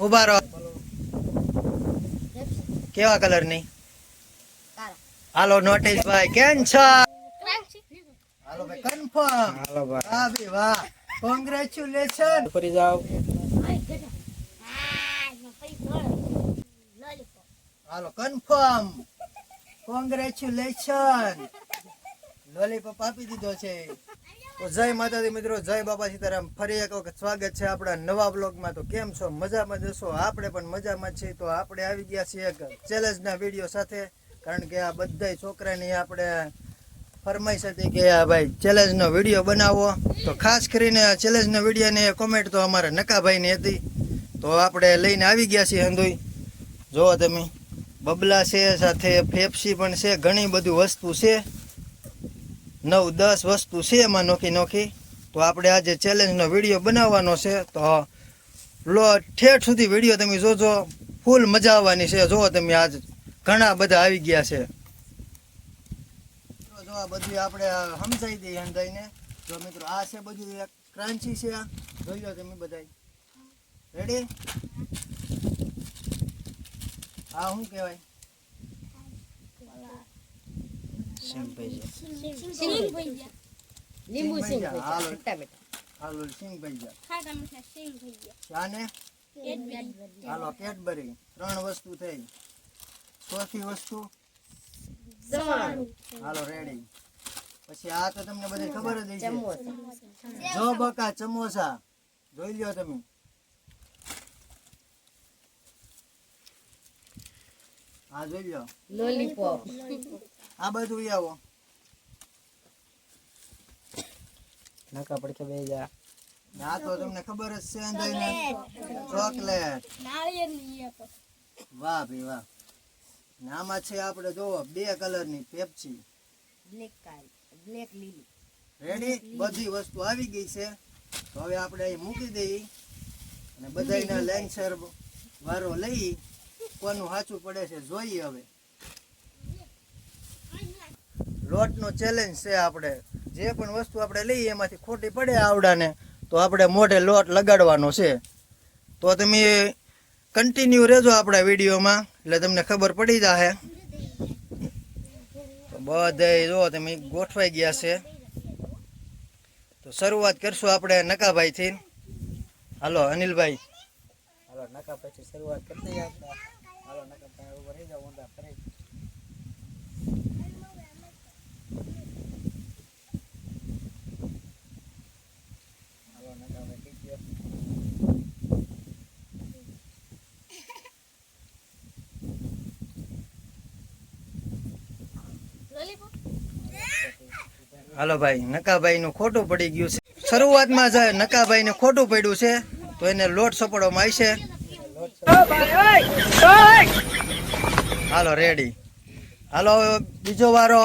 ઉભા રહો. કેવા કલર ની? હાલો નોટિસ ભાઈ કેમ છો? હાલો ભાઈ કન્ફર્મ. હાલો ભાઈ વાહ ભાઈ વાહ, કોંગ્રેચ્યુલેશન. ફરી જાવ. હાલો કન્ફર્મ, કોંગ્રેચ્યુલેશન. લોલીપોપ આપી દીધો છે. તો જય માતાજી મિત્રો, જય બાબા સીતારામ. ફરી એક વખત સ્વાગત છે આપણા નવા બ્લોગમાં. તો કેમ છો? મજામાં જશો? આપણે પણ મજામાં છીએ. તો આપણે આવી ગયા છીએ એક ચેલેન્જના વિડીયો સાથે, કારણ કે આ બધા છોકરાની આપણે ફરમાઈશ હતી કે આ ભાઈ ચેલેન્જનો વિડીયો બનાવો. તો ખાસ કરીને આ ચેલેન્જનો વિડીયોની કોમેન્ટ તો અમારા નકાભાઈની હતી. તો આપણે લઈને આવી ગયા છીએ હંધુઈ. જુઓ તમે, બબલા છે, સાથે ફેફસી પણ છે, ઘણી બધી વસ્તુ છે, 9-10 વસ્તુ છે એમાં નોખી નોખી. તો આપણે આજે ચેલેન્જનો વિડીયો બનાવવાનો છે. તો ઠેઠ સુધી વિડીયો તમે જોજો, ફૂલ મજા આવવાની છે. જુઓ તમે, આજ ઘણા બધા આવી ગયા છે. જો આ બધું આપણે સમજાઈ દઈએ અંદાઈને. જો મિત્રો, આ છે બધું એક ક્રાંચી છે. આ જોઈ લો તમે બધા. રેડી? આ શું કહેવાય? હાલો કેડબરી. 3 વસ્તુ થઈ. ચોથી વસ્તુ હાલો રેડી. પછી આ તો તમને બધી ખબર જ છે, જો બકા ચમોસા. જોઈ લ્યો તમે. આ જોઈ લો લોલીપોપ. આ બધું આવો નકા પડકે બે જા. આ તો તમને ખબર જ છે અંદાઈને, ચોકલેટ. વાહ ભાઈ વાહ. આમાં છે આપણે જોવો 2 કલરની પેપ્સી, બ્લેક લીલી. રેડી? બધી વસ્તુ આવી ગઈ છે. તો હવે આપણે અહીં મૂકી દઈએ અને બધાના લેન્સર વારો લઈ કોનું સાચું પડે છે જોઈએ. હવે લોટનો ચેલેન્જ છે. આપણે જે પણ વસ્તુ આપણે લઈએ એમાંથી ખોટી પડે આવડાને, તો આપણે મોઢે લોટ લગાડવાનો છે. તો તમે કન્ટિન્યુ રહેજો આપણા વિડીયોમાં, એટલે તમને ખબર પડી જશે. તો બધા જો તમે ગોઠવાઈ ગયા છે. તો શરૂઆત કરશું આપણે નકાભાઈથી. હાલો અનિલભાઈ. હાલો નકાભાઈથી શરૂઆત કરી દઈએ આપણે. હાલો નકાભાઈ ઉપર રહી જાવ. ઊંધા ફરી. હાલો નકાભાઈ કઈ ગયો. હાલો ભાઈ, નકાભાઈ નું ખોટું પડી ગયું છે. શરૂઆતમાં જ નકાભાઈ ને ખોટું પડ્યું છે, તો એને લોટ સપડવામાં આવશે. હાલો રેડી. હાલો બીજો વારો.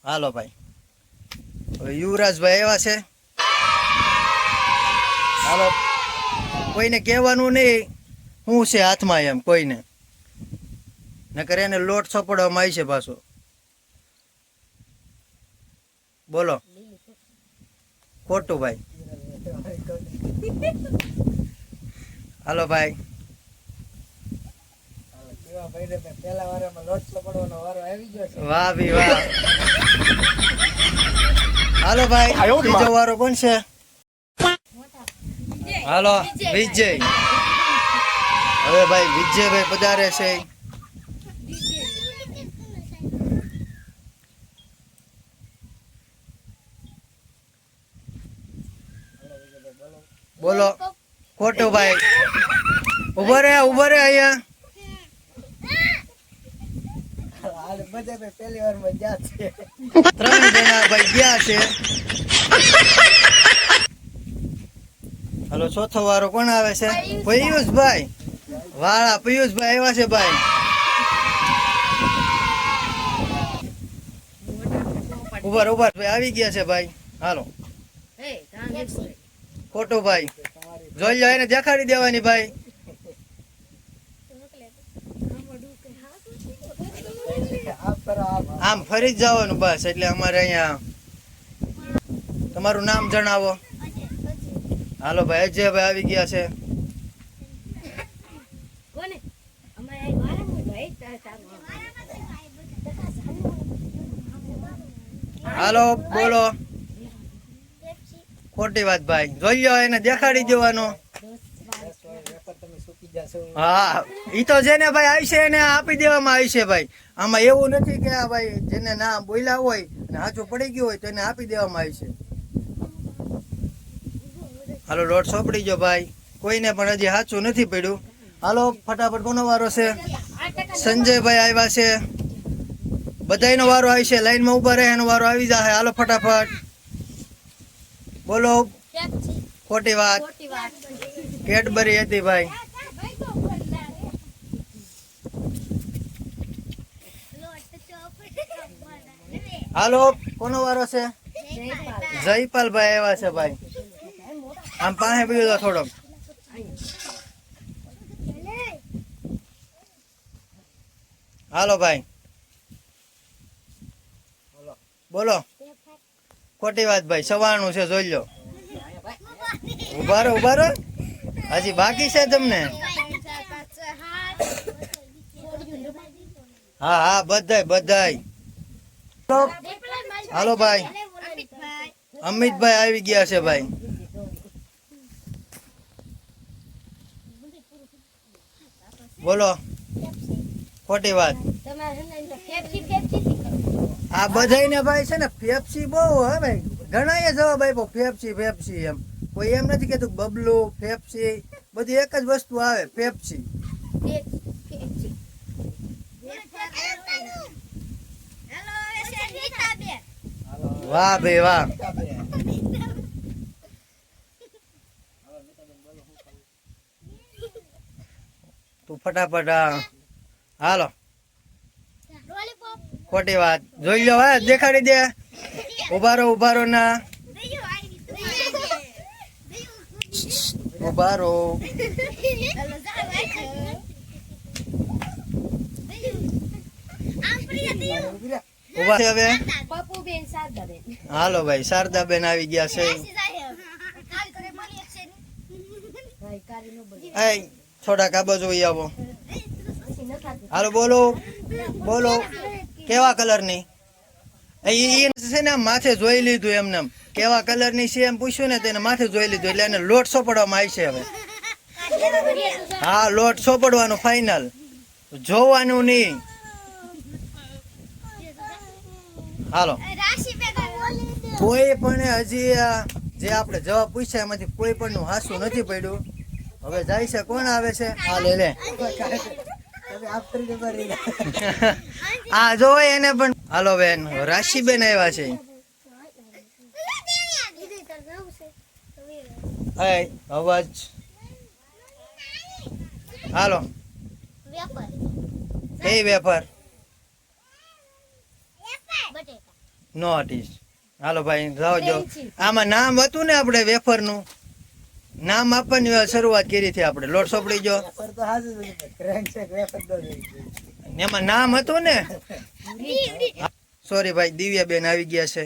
હાલો ભાઈ, યુવરાજભાઈ એવા છે. હાલો, કોઈને કહેવાનું નહીં શું છે હાથમાં એમ, કોઈને નકર એને લોટ સપડવામાં આવશે પાછો. બોલો ખોટું ભાઈ. હાલો ભાઈ. વાહ ભી વાહ. હાલો ભાઈ, બીજો વારો કોણ છે? હાલો વિજય. હવે ભાઈ વિજયભાઈ પધારે છે. બોલો ખોટું ભાઈ. ઉભો રે અહીંયા. પહેલી વાર માં ગયા છે. 3 જણા ભાઈ ગયા છે. હાલો ચોથો વારો કોણ આવે છે? પિયુષભાઈ વાળા. પિયુષભાઈ આવ્યા છે ભાઈ. ઉભર ભાઈ આવી ગયા છે ભાઈ. હાલો ખોટું ભાઈ. જોઈ લો, એને દેખાડી દેવાની ભાઈ. આમ ફરી જ જવાનું બસ. એટલે અમારે અહીંયા તમારું નામ જણાવો. હાલો ભાઈ અજયભાઈ આવી ગયા છે. હાલો બોલો. ખોટી વાત ભાઈ, જોઈ લો એને દેખાડી દેવાનો. હા ઈ તો જેને ભાઈ આવશે એને આપી દેવામાં આવશે ભાઈ. આમાં એવું નથી કે આ ભાઈ જેને ના બોલ્યા હોય અને સાચું પડી ગયું હોય તો એને આપી દેવામાં આવશે. હાલો લોટ સોંપડી ગયો ભાઈ, કોઈને પણ હજી સાચું નથી પડ્યું. હાલો ફટાફટ કોનો વારો છે? સંજયભાઈ આવ્યા છે. બધાયનો વારો આવશે, લાઈનમાં ઉભા રહે એનો વારો આવી જાય. હાલો ફટાફટ બોલો. ખોટી વાત, કેડબરી હતી ભાઈ. હાલો કોનો વારો છે? જયપાલભાઈ આવ્યા છે ભાઈ. આમ પાસે બીજો થોડોક. હાલો ભાઈ બોલો. ખોટી વાત ભાઈ, 94 છે, જોઈ લો. ઉભા રહો ઉભા રહો, હજી બાકી છે તમને. હા હા બધાય બધાય. હાલો ભાઈ અમિતભાઈ આવી ગયા છે ભાઈ. બોલો. ખોટી વાત. આ બધાને ભાઈ છે ને પેપ્સી બહુ હે ભાઈ, ઘણા જવાબ આપ્યો પેપ્સી પેપ્સી એમ. કોઈ એમ નથી કેતું બબલું પેપ્સી, બધી એક જ વસ્તુ આવે પેપ્સી. વાહ ભાઈ વાહ. તું ફટાફટ હાલો. ખોટી વાત, જોઈ લો હા, દેખાડી દે. ઉભા રહો ના. ઉભા રહો. ઉભા છે હવે. હાલો ભાઈ શારદાબેન આવી ગયા છે. થોડાક આ બાજુ આવો. હાલો બોલો બોલો. કેવા કલર ની છે ને? માથે જોઈ લીધું એમને. કેવા કલર ની છે એમ પૂછ્યું ને તેને માથે જોઈ લીધું એટલે એને લોટ સોંપડવામાં આવશે હવે. હા લોટ સોંપડવાનું ફાઈનલ, જોવાનું નહીં. હાલો કોઈ પણ હજી જે આપણે જવાબ પૂછ્યા એમાંથી કોઈ પણ નું હાસું નથી પડ્યું. હવે જાય છે, કોણ આવે છે? હા લે લે. આ જો એને પણ. હાલો બેન રાશિબેન આવ્યા છે. અવાજ. હાલો કઈ વેફર? નોટિસ. હાલો ભાઈ જાવજો. આમાં નામ હતું ને આપણે વેફર નું નામ આપવાની શરૂઆત કરી હતી આપણે. લોટ સોપડી જો એમાં નામ હતું ને. સોરી ભાઈ દિવ્યાબેન આવી ગયા છે.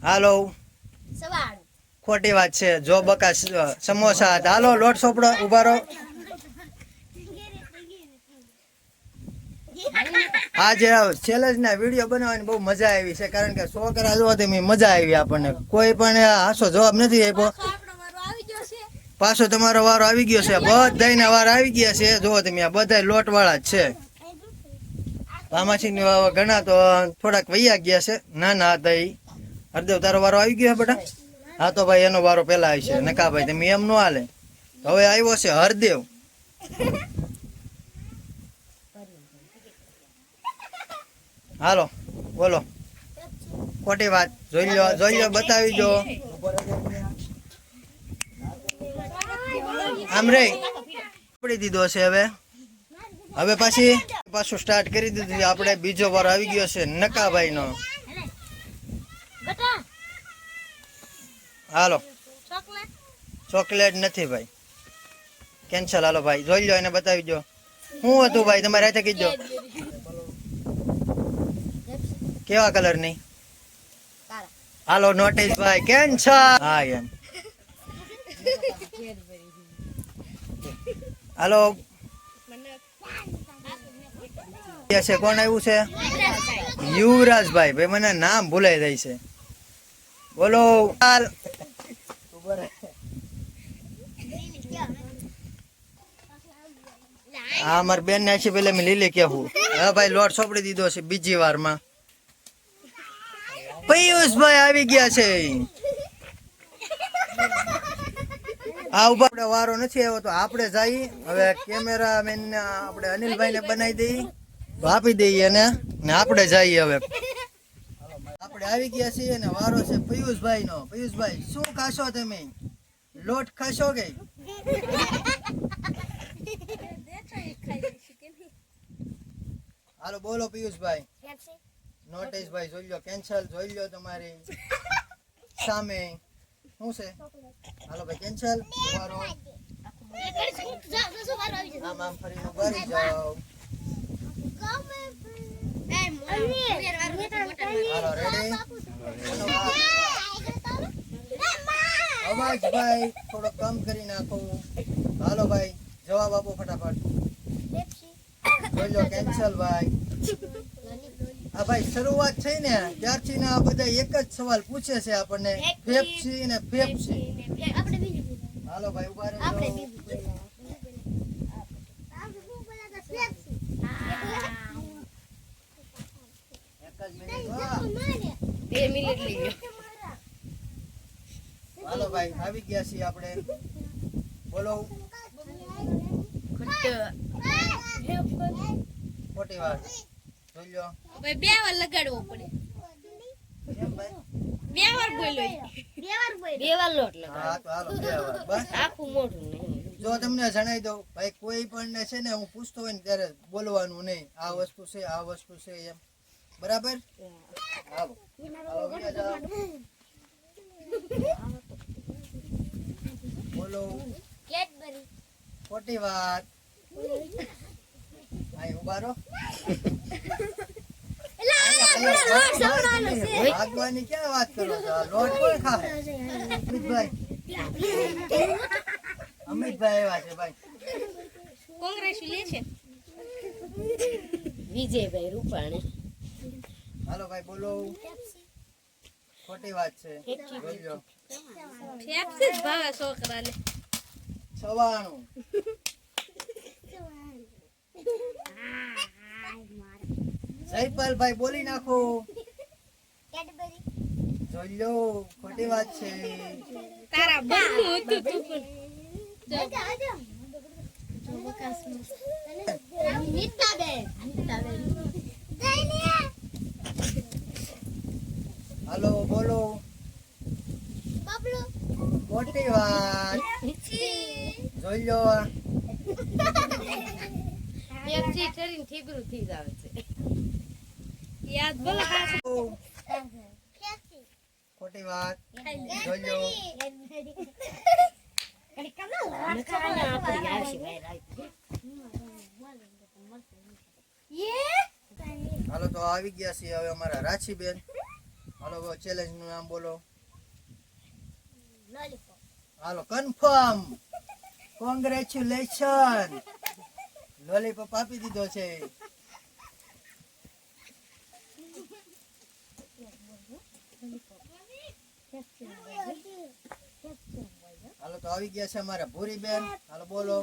હાલો. ખોટી વાત છે, જો બકા સમોસા. હાલો લોટ સોપડો, ઉભા રહો. આજે ચેલેન્જ ના વિડીયો બનાવવાની બહુ મજા આવી છે, કારણ કે છોકરા જોવા તેની મજા આવી આપણને. કોઈ પણ હાસો જવાબ નથી આપ્યો. પાછો તમારો વારો આવી ગયો છે. બધાના વાર આવી ગયા છે. જોવો તમે આ બધા લોટ વાળા જ છે. આમાંથી ઘણા તો થોડાક વૈયા ગયા છે. ના હતા એ. હરદેવ તારો વારો આવી ગયો બેટા? હા તો ભાઈ એનો વારો પેલા આવશે. નકા ભાઈ તમે એમ ન હાલે. હવે આવ્યો છે હરદેવ. હાલો બોલો. ખોટી વાત, જોઈ લો બતાવી દો. આમ રે પડી દીધો છે. હવે પાછું સ્ટાર્ટ કરી દીધું. આપણે બીજો વાર આવી ગયો છે નકાભાઈ નો. હાલો ચોકલેટ નથી ભાઈ, કેન્સલ. હાલો ભાઈ જોઈ લો, એને બતાવી દો. શું હતું ભાઈ તમારે હાથે કીધો? કેવા કલર ની? હાલો નોટિસભાઈ કેમ છો? હા એમ. હાલો છે કોણ આવ્યું છે? યુવરાજભાઈ. ભાઈ મને નામ ભૂલાઈ જાય છે. બોલો. હા મારી બેન ને છે પેલા મેં લીલી કેવું. હા ભાઈ લોટ સોંપડી દીધો છે બીજી વારમાં. પિયુષભાઈ આવી ગયા છે. આ ઉભા આપણે વારો નથી આવ્યો તો આપણે જઈ હવે કેમેરામેન આપણે અનિલભાઈ ને બનાવી દઈએ આપી દઈએ ને આપણે જઈએ હવે. આપણે આવી ગયા છીએ ને વારો છે પિયુષભાઈ નો. પિયુષભાઈ શું ખાશો તમે? લોટ ખાશો કે? હાલો બોલો પિયુષભાઈ. નોટિસભાઈ જોઈ લો કેન્સલ જોઈ લો તમારી સામે શું છે? હાલો ભાઈ કેન્સલ. આમ આમ ફરીને ઉભારી જાઓ. હાલો રેડી. અવાજ ભાઈ થોડો કમ કરી નાખો. હાલો ભાઈ જવાબ આપો ફટાફટ. જોઈ લો કેન્સલ ભાઈ. હા ભાઈ શરૂઆત થઈ ને ત્યારથી ને આ બધા એક જ સવાલ પૂછે છે આપણને પેપ્સી ને પેપ્સી. હાલો ભાઈ ઉભા રહેજો. હાલો ભાઈ આવી ગયા છીએ આપણે. બોલો. ખોટી વાત જોઈ લો. બે વાર લગાડવો પડે. કેમ ભાઈ? બે વાર બોલ્યો. બે વાર લોટ લગાડો. હા તો હાલો બે વાર બસ. આખું મોઢું નહીં. જો તમને જણાવી દઉં ભાઈ કોઈ પણ ને છે ને હું પૂછતો હોય ને ત્યારે બોલવાનું નહીં. આ વસ્તુ છે આ વસ્તુ છે એમ. બરાબર? હાલો હાલો બીજા જાઓ. બોલો. કેડબરી. ખોટી વાત. આય ઉભા રહો. ભાગવાની ક્યાં વાત કરો છો? આ લોટ કોણ ખાય? અમિતભાઈ. અમિતભાઈ આવ્યા છે ભાઈ. કોંગ્રેચ્યુલેશન. વિજયભાઈ રૂપાણી. હાલો ભાઈ બોલો. ખોટી વાત છે. જોઈ લો. ફેફસી જ ભાવે છોકરાને. 96. જયપાલભાઈ બોલી નાખો. જોઈ લો ખોટી વાત છે. તારા બનવું હતું તું પણ. હાલો બોલો. ખોટી વાત. જોઈ લો. ફેફસી ઠરીને ઠીકરું થઈ જાવે છે. યાદ બોલો ખાસ. ખોટી વાત. જોઈ લો. હાલો તો આવી ગયા છીએ હવે અમારા રાશીબેન. હાલો ચેલેન્જ નું નામ બોલો. હાલો કન્ફર્મ. કોંગ્રેચ્યુલેશન. લોલીપોપ આપી દીધો છે. હાલો તો આવી ગયા છે અમારા ભૂરી બેન. હાલો બોલો.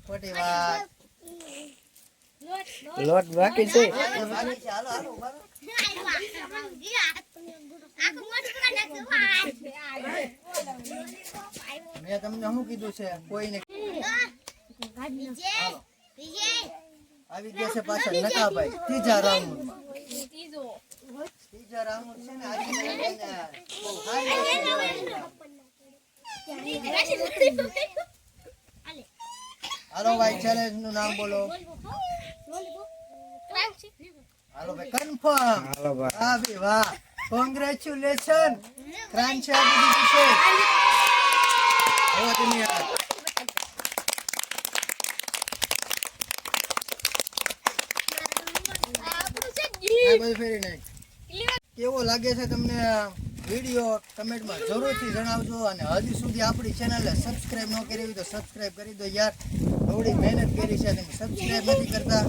ખોટી વાત. લોટ બાકી છે. હાલો હાલો ઉભા રહો. મેં તમને શું કીધું છે કોઈને? હાલો. આવી ગયા છે પાછા નકાભાઈ ત્રીજા રાઉન્ડમાં. ત્રીજા રાઉન્ડ છે ને આજે બહુ હાલો ભાઈ ચેલેન્જ નું નામ બોલો. હાલો ભાઈ કન્ફર્મ. હા ભાઈ વાહ. કોંગ્રેચ્યુલેશન. ક્રાંતિ આપી દીધી છે. હવે તમે ડબલ ફેરી નાખ. કેવો લાગે છે તમને આ વિડીયો કમેન્ટમાં જરૂરથી જણાવજો. અને હજી સુધી આપણી ચેનલને સબસ્ક્રાઇબ ન કરી હોય તો સબસ્ક્રાઇબ કરી દો યાર. થોડી મહેનત કરી છે, તમે સબસ્ક્રાઇબ નથી કરતા.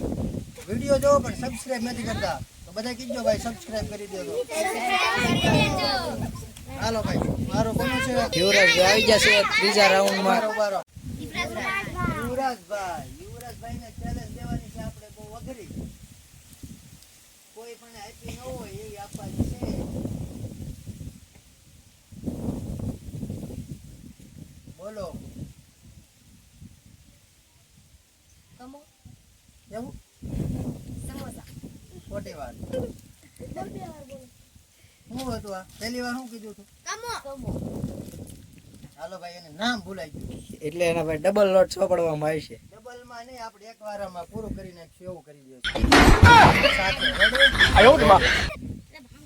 વિડીયો જોવો પણ સબસ્ક્રાઇબ નથી કરતા, તો બધા કીજો ભાઈ સબસ્ક્રાઇબ કરી દેજો. હાલો ભાઈ, મારો કોનો છે? યુવરાજ આવી જશે ત્રીજા રાઉન્ડમાં. બારો યુવરાજભાઈને ચેલેન્જ દેવાની છે આપણે, બહુ અઘરી. કોઈ પણ આપી ન હોય એવી આપવાની છે. બોલો એવું ખોટી વાત. શું હતું આ? પહેલી વાર શું કીધું હતું? હાલો ભાઈ, એને નામ ભૂલાઈ ગયું. એટલે એના ભાઈ ડબલ લોટ સોંપડવામાં આવશે. ડબલ માં નહીં, આપણે એક વારમાં પૂરું કરી નાખશું એવું કરી દે. સાથે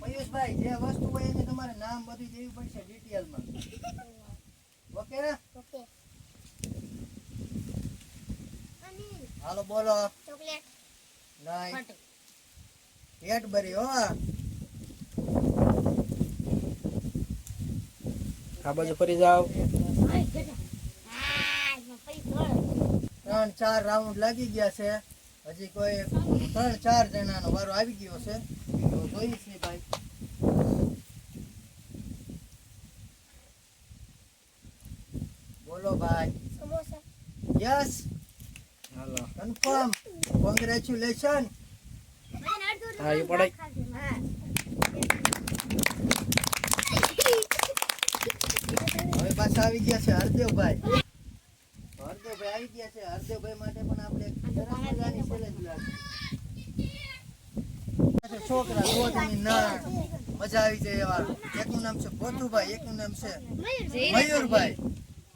પયુષભાઈ, જે વસ્તુ હોય એને તમારે નામ બધું દેવી પડશે ડિટેલમાં. ઓકે ને? હાલો બોલો. નહીં, કેડબરી હો. આ બાજુ ફરી જાવ. 3-4 રાઉન્ડ લાગી ગયા છે. હજી કોઈ 3-4 જણાનો વારો આવી ગયો છે, તો જોઈશ નહીં ભાઈ. બોલો ભાઈ. યસ, હાલો કન્ફર્મ. કોંગ્રેચ્યુલેશન. હા એ પડાય. હવે પાછા આવી ગયા છે હરદેવભાઈ. હરદેવભાઈ આવી ગયા છે. હરદેવભાઈ માટે પણ આપણે એક સરસ મજાની challenge લાગી. છોકરા જો તમે ના મજા આવી જાય એવા. એકનું નામ છે ભોથુભાઈ, એકનું નામ છે મયુરભાઈ.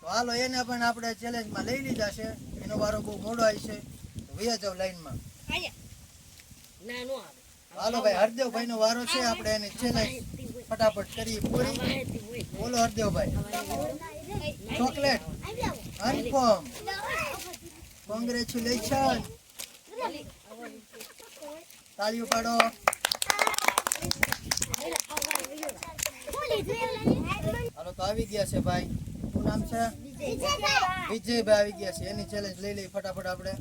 તો હાલો, એને પણ આપણે ચેલેન્જમાં લઈ લીધા છે. એનો વારો બહુ મોડો આવી છે, તો વયા જાવ લાઈનમાં. હાલો ભાઈ, હરદેવભાઈ નો વારો છે. આપણે એની ચેલેન્જ ફટાફટ કરી પૂરી. બોલો હરદેવભાઈ. Chocolate confirm. કોંગ્રેચ્યુલેશન. તાળીઓ પાડો. હાલો, તો આવી ગયા છે ભાઈ. શું નામ છે? વિજયભાઈ આવી ગયા છે. એની ચેલેન્જ લઈ લઈ ફટાફટ આપણે.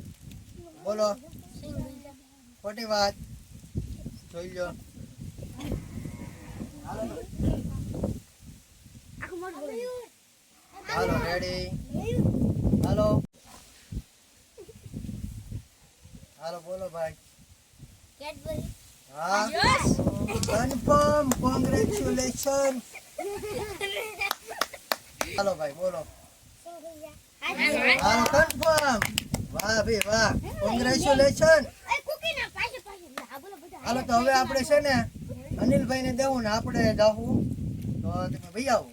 બોલો. ખોટી વાત. જોઈ લો. હાલો રેડી. હાલો હાલો બોલો ભાઈ. હા, કન્ફર્મ. કોંગ્રેચ્યુલેશન. હાલો ભાઈ બોલો. હાલો કન્ફર્મ. વાહ ભાઈ વાહ, કોંગ્રેચ્યુલેશન. હાલો, તો હવે આપણે છે ને અનિલભાઈ ને દેવું ને આપણે જાવું. તો તમે ભાઈ આવો.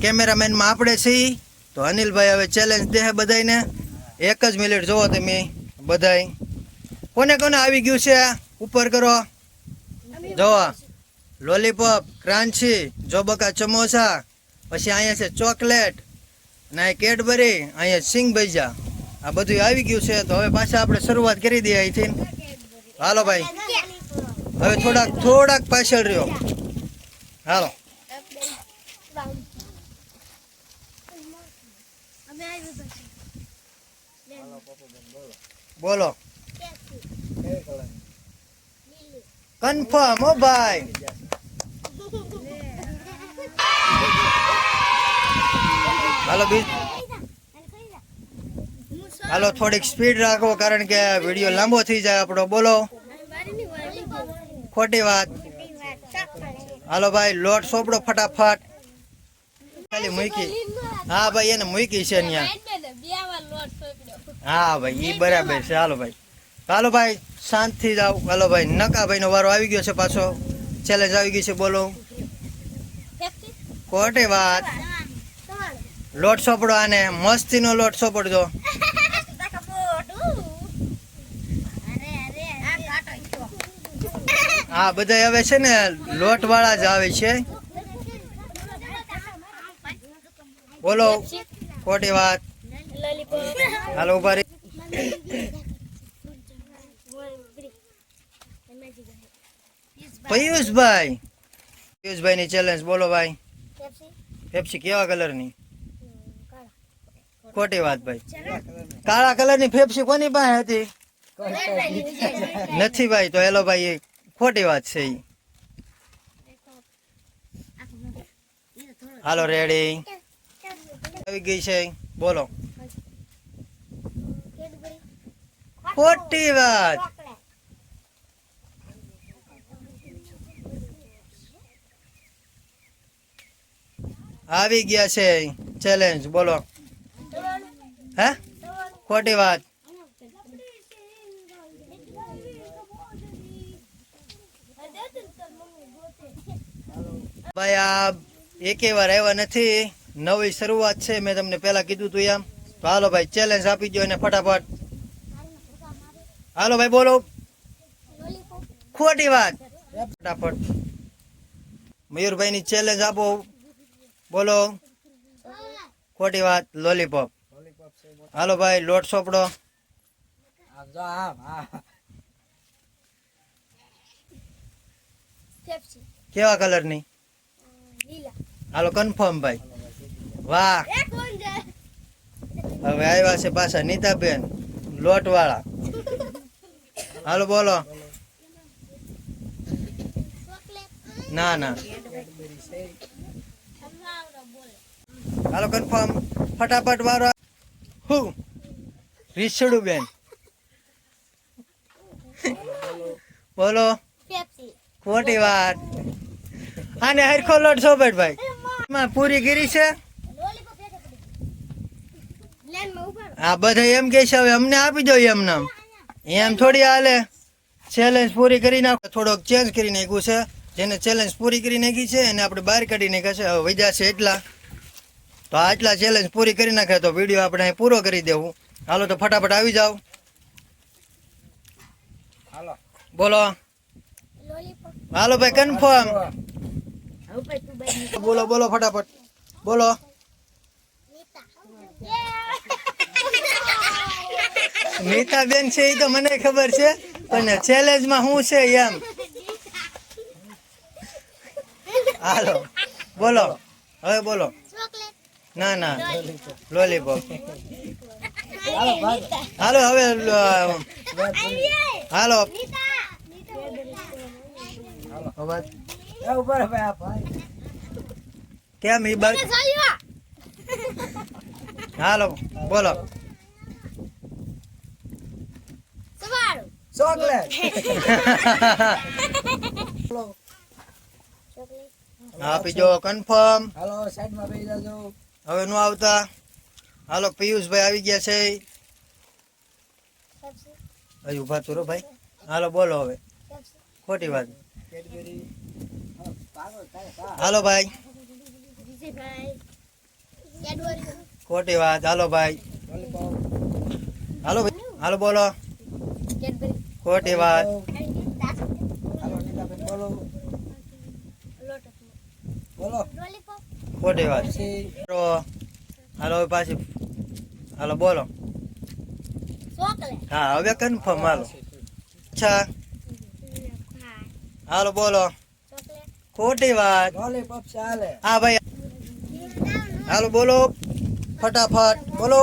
કેમેરામેન માં આપણે છીએ. તો અનિલભાઈ હવે ચેલેન્જ દે બધાને. 1 જ મિનિટ જોવો તમે બધાય. કોને કોને આવી ગયું છે ઉપર કરો. જોવો, લોલીપોપ, ક્રાન્ચી, જોબકા સમોસા, પછી અહીંયા છે ચોકલેટ, અને આ કેડબરી, અહીંયા સિંગ ભજીયા. આ બધું આવી ગયું છે. તો હવે પાછા આપણે શરૂઆત કરી દઈએ અહીંથી. હાલો ભાઈ, હવે થોડાક પાછળ રહ્યો. હાલો બોલો. કન્ફર્મ હો ભાઈ. હાલો હાલો, થોડીક સ્પીડ રાખો કારણ કે વિડીયો લાંબો થઈ જાય આપણો. બોલો. ખોટી વાત. હાલો ભાઈ, લોટ સોપડો ફટાફટ. ખાલી મૂકી. હા ભાઈ, એને મૂકી છે અહીંયા. હા ભાઈ, એ બરાબર છે. હાલો ભાઈ, હાલો ભાઈ શાંતથી જાઓ. હાલો ભાઈ, નકાભાઈ નો વારો આવી ગયો છે પાછો. ચેલેન્જ આવી ગઈ છે. બોલો. ખોટી વાત. લોટ સોપડો, આને મસ્તીનો લોટ સોપડજો. હા, બધા હવે છે ને લોટ વાળા જ આવે છે. બોલો. ખોટી વાત. હાલો ઉભા રહી. પિયુષભાઈ ની ચેલેન્જ બોલો ભાઈ. પેપ્સી કેવા કલર ની? ખોટી વાત ભાઈ. કાળા કલર ની પેપ્સી કોની પાસે હતી? નથી ભાઈ. તો હેલો ભાઈ, એ ખોટી વાત છે ઈ. હાલો રેડી આવી ગઈ છે, બોલો. ખોટી વાત. આવી ગયા છે ચેલેન્જ, બોલો. હે ખોટી વાત. ભાઈ આ એકે વાર આવ્યા નથી, નવી શરૂઆત છે. મેં તમને પેલા કીધું તું એમ. તો હાલો ભાઈ ચેલેન્જ આપી દો એને ફટાફટ. હાલો ભાઈ બોલો. ખોટી વાત. ફટાફટ મયુરભાઈ ની ચેલેન્જ આપો, બોલો. ખોટી વાત. લોલીપોપ. હાલો ભાઈ લોટ સોપડો. આમ જો આમ હા. કેવા કલર ની? હાલો કન્ફર્મ ભાઈ. વાહ. હવે આવ્યા છે પાછા નીતાબેન લોટ વાળા. હાલો બોલો. ના ના. હાલો કન્ફર્મ ફટાફટ વાળો. હું રીસડું બેન બોલો. ખોટી વાત. આને હરખો લોટ સોપેટ ભાઈ માં પૂરી ગીરી છે. આ બધા એમ કે છે હવે અમને આપી દો એમ નામ. એમ થોડી હાલે. ચેલેન્જ પૂરી કરી નાખો. થોડોક ચેન્જ કરી નાખ્યું છે. જેને ચેલેન્જ પૂરી કરી નાખી છે એને આપણે બહાર કાઢી નાખ્યા છે. હવે વૈજા છે એટલા. તો આટલા ચેલેન્જ પૂરી કરી નાખે તો વિડીયો આપણે અહીં પૂરો કરી દેવું. હાલો તો ફટાફટ આવી જાઓ. હાલો બોલો. હાલો ભાઈ કન્ફર્મ. બોલો બોલો ફટાફટ બોલો. નીતાબેન છે એ તો મને ખબર છે, પણ ચેલેન્જ માં શું છે એમ. હાલો બોલો. હવે બોલો. ના ના લોલીપોપ. હાલો હવે હાલો અવાજ ઉપર ભાઈ આ ભાઈ કેમ ઈ બાર. હાલો બોલો. ચોકલેટ. આપી જો કન્ફર્મ. હાલો સાઈડ માં બેસી જાજો. હવે નો આવતા. હાલો પિયુષભાઈ આવી ગયા છે. હજી ઉભા તો રહો ભાઈ. હાલો બોલો હવે. ખોટી વાત. કેડબરી. હાલો ભાઈ. ખોટી વાત. હાલો ભાઈ. લોલીપોપ. હાલો ભાઈ. હાલો બોલો. ખોટી વાત. હાલો નીતાબેન બોલો. બોલો. ખોટી વાત. પછી હાલો હવે પાછી. હાલો બોલો. હા હવે કન્ફર્મ. હાલો અચ્છા. હાલો બોલો. ખોટી વાત. લોલીપોપ ચાલે. હા ભાઈ. હાલો બોલો ફટાફટ બોલો.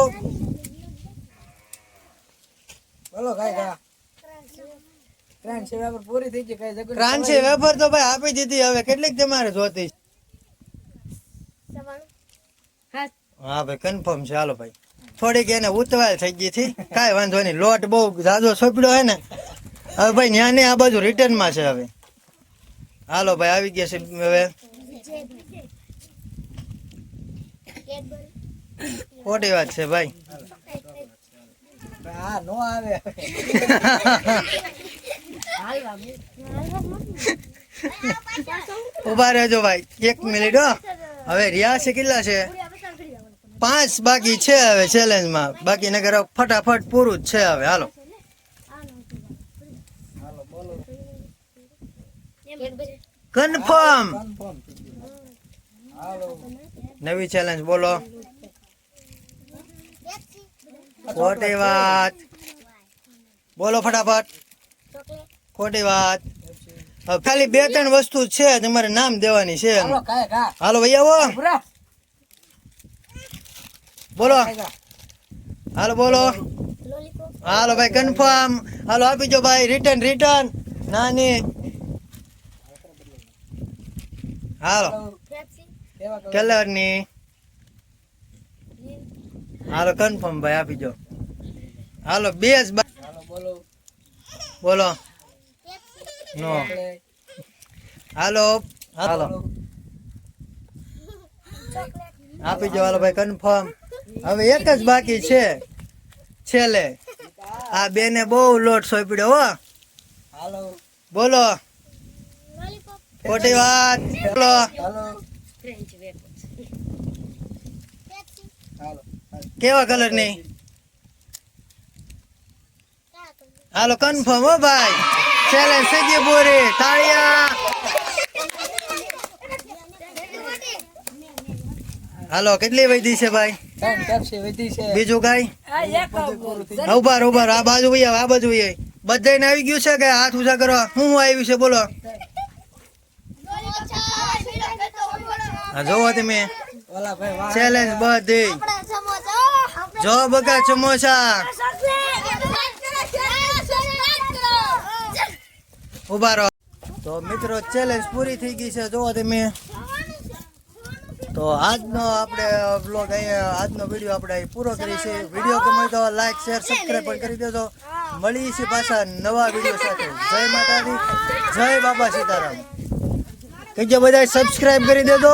બોલો કાઈ કા ટ્રેન સેવા પર પૂરી થઈ ગઈ. કઈ જગ્યા ક્રાંચી વેફર તો ભાઈ આપી દીધી. હવે કેટલીક તમારે જોતી? હા ભાઈ કન્ફર્મ છે. હાલો ભાઈ થોડીક એને ઉતવાળ થઈ ગઈ હતી. કાંઈ વાંધો નહીં. લોટ બહુ જાજો સોંપડ્યો હે ને. હવે ભાઈ ન્યા ને આ બાજુ રિટર્ન માં છે હવે. હાલો ભાઈ આવી ગયા છે હવે. ખોટી વાત છે ભાઈ. હા નો આવે. ઉભા રહેજો ભાઈ 1 મિનિટ. હો હવે રહ્યા છે કેટલા છે? 5 બાકી છે હવે ચેલેન્જ માં. બાકી નગર ફટાફટ પૂરું જ છે હવે. હાલો હાલો બોલો. કન્ફર્મ. કન્ફર્મ. હાલો નવી ચેલેન્જ બોલો. ખોટી વાત. બોલો ફટાફટ. ખોટી વાત. હવે ખાલી 2-3 વસ્તુ છે તમારે નામ દેવાની છે હાલો ખાય ખા હાલો ભાઈ આવો પૂરા બોલો ખાય ખા હાલો બોલો હાલો ભાઈ કન્ફર્મ હાલો આપી જો ભાઈ રિટર્ન નાની હાલો કેવા કલર ની હાલો કન્ફર્મ ભાઈ આપી જો હાલો બેસ હાલો બોલો બોલો નો આપણે હાલો હાલો આપી જો હાલો ભાઈ કન્ફર્મ હવે એક જ બાકી છે છેલ્લે આ બેને બહુ લોટ સોંપડ્યો હો હાલો બોલો ખોટી વાત બોલો હાલો ફ્રેન્ચ વેફર હાલો કેવા કલર ની હાલો કન્ફર્મ હો ભાઈ ચેલેન્જ થઈ ગઈ પૂરી તાળિયા હાલો કેટલી વધી છે ભાઈ ત્રણ પેપ્સી વધી છે બીજું કઈ પૂરું થઈ ગયું. ઉભાર આ બાજુ વહી આવ, આ બાજુ વહી આવ. બધાયને આવી ગયું છે કે હાથ ઊંચા કરો હું આવ્યું છે બોલો હા જોવો તમે ઓલા ભાઈ વાહ ચેલેન્જ બધી જો બકા સમોસા ઉભા રહો તો મિત્રો ચેલેન્જ પૂરી થઈ ગઈ છે જોવો તમે તો આજનો આપણે બ્લોગ અહીંયા આજનો વિડીયો આપણે અહીં પૂરો કરી છે વિડીયો ગમે તો લાઈક શેર સબસ્ક્રાઈબ પણ કરી દેજો મળીએ છીએ પાછા નવા વિડીયો સાથે જય માતાજી જય બાબા સીતારામ કહેજો બધા સબસ્ક્રાઈબ કરી દેજો